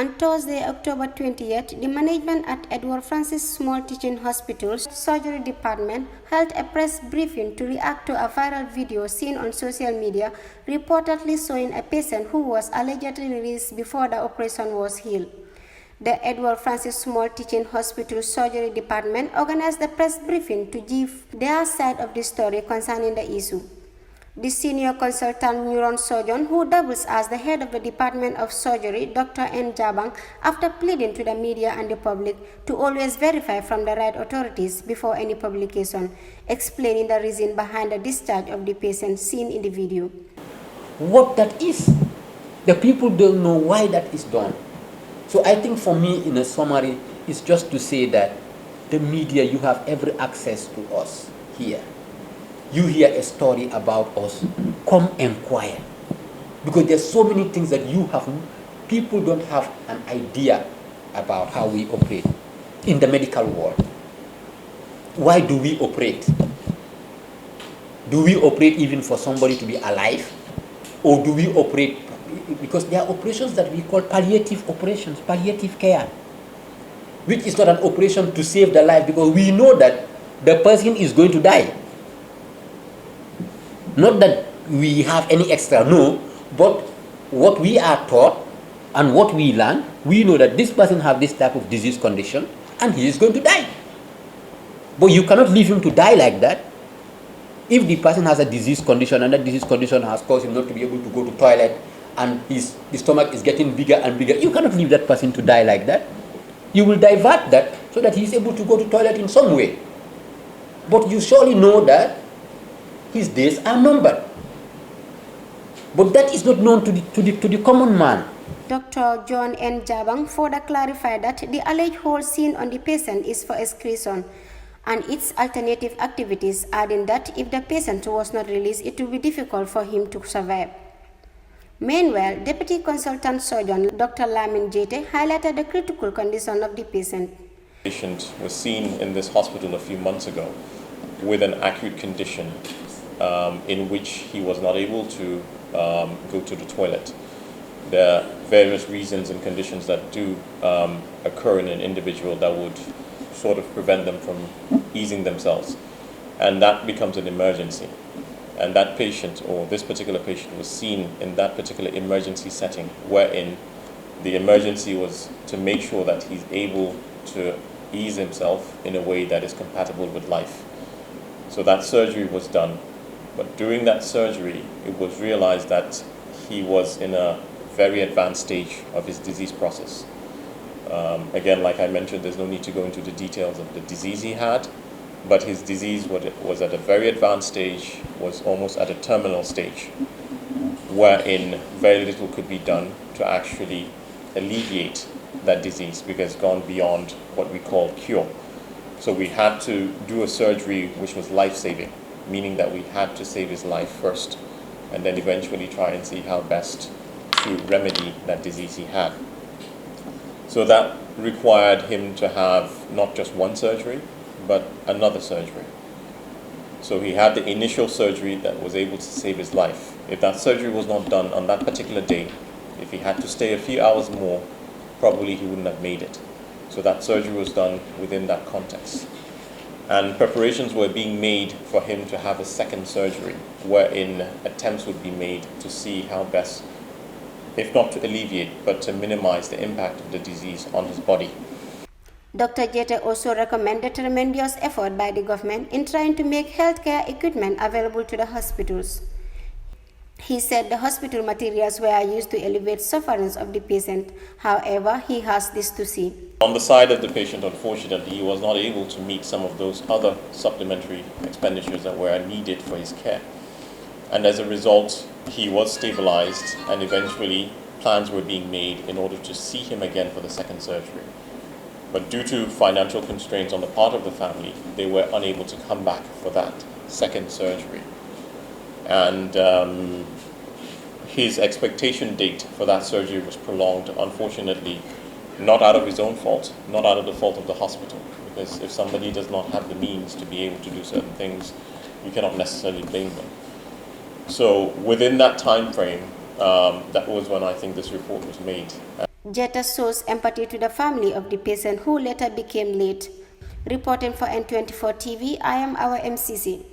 On Thursday, October 20th, the management at Edward Francis Small Teaching Hospital's surgery department held a press briefing to react to a viral video seen on social media reportedly showing a patient who was allegedly released before the operation was healed. The Edward Francis Small Teaching Hospital Surgery Department organized the press briefing to give their side of the story concerning the issue. The senior consultant neurosurgeon, who doubles as the head of the Department of Surgery, Dr. N. Jabang, after pleading to the media and the public to always verify from the right authorities before any publication, explaining the reason behind the discharge of the patient seen in the video. What that is, the people don't know why that is done. So I think for me, in a summary, is just to say that the media, you have every access to us here. You hear a story about us, come inquire. Because there's so many things that people don't have an idea about how we operate in the medical world. Why do we operate? Do we operate even for somebody to be alive? Or do we operate, because there are operations that we call palliative operations, palliative care, which is not an operation to save the life because we know that the person is going to die. Not that we have any extra, no, but what we are taught and what we learn, we know that this person has this type of disease condition and he is going to die. But you cannot leave him to die like that. If the person has a disease condition and that disease condition has caused him not to be able to go to toilet and his stomach is getting bigger and bigger, you cannot leave that person to die like that. You will divert that so that he is able to go to toilet in some way. But you surely know that his days are numbered. But that is not known to the common man. Dr. John N. Jabang further clarified that the alleged hole seen on the patient is for excretion and its alternative activities, adding that if the patient was not released, it would be difficult for him to survive. Meanwhile, Deputy Consultant Surgeon Dr. Lamin Jete highlighted the critical condition of the patient. The patient was seen in this hospital a few months ago with an acute condition in which he was not able to go to the toilet. There are various reasons and conditions that do occur in an individual that would sort of prevent them from easing themselves, and that becomes an emergency. And that patient, or this particular patient, was seen in that particular emergency setting, wherein the emergency was to make sure that he's able to ease himself in a way that is compatible with life. So that surgery was done. But during that surgery, it was realized that he was in a very advanced stage of his disease process. Again, like I mentioned, there's no need to go into the details of the disease he had, but his disease was at a very advanced stage, was almost at a terminal stage, wherein very little could be done to actually alleviate that disease because it's gone beyond what we call cure. So we had to do a surgery which was life-saving, meaning that we had to save his life first and then eventually try and see how best to remedy that disease he had. So that required him to have not just one surgery, but another surgery. So he had the initial surgery that was able to save his life. If that surgery was not done on that particular day, if he had to stay a few hours more, probably he wouldn't have made it. So that surgery was done within that context. And preparations were being made for him to have a second surgery, wherein attempts would be made to see how best, if not to alleviate, but to minimize the impact of the disease on his body. Dr. Jete also recommended tremendous effort by the government in trying to make healthcare equipment available to the hospitals. He said the hospital materials were used to alleviate sufferings of the patient. However, he has this to say. On the side of the patient, unfortunately, he was not able to meet some of those other supplementary expenditures that were needed for his care. And as a result, he was stabilized, and eventually plans were being made in order to see him again for the second surgery. But due to financial constraints on the part of the family, they were unable to come back for that second surgery. And his expectation date for that surgery was prolonged, unfortunately, not out of his own fault, not out of the fault of the hospital, because if somebody does not have the means to be able to do certain things, you cannot necessarily blame them. So within that time frame, that was when I think this report was made. Jetta shows empathy to the family of the patient who later became late. Reporting for N24 TV, I am our MCC.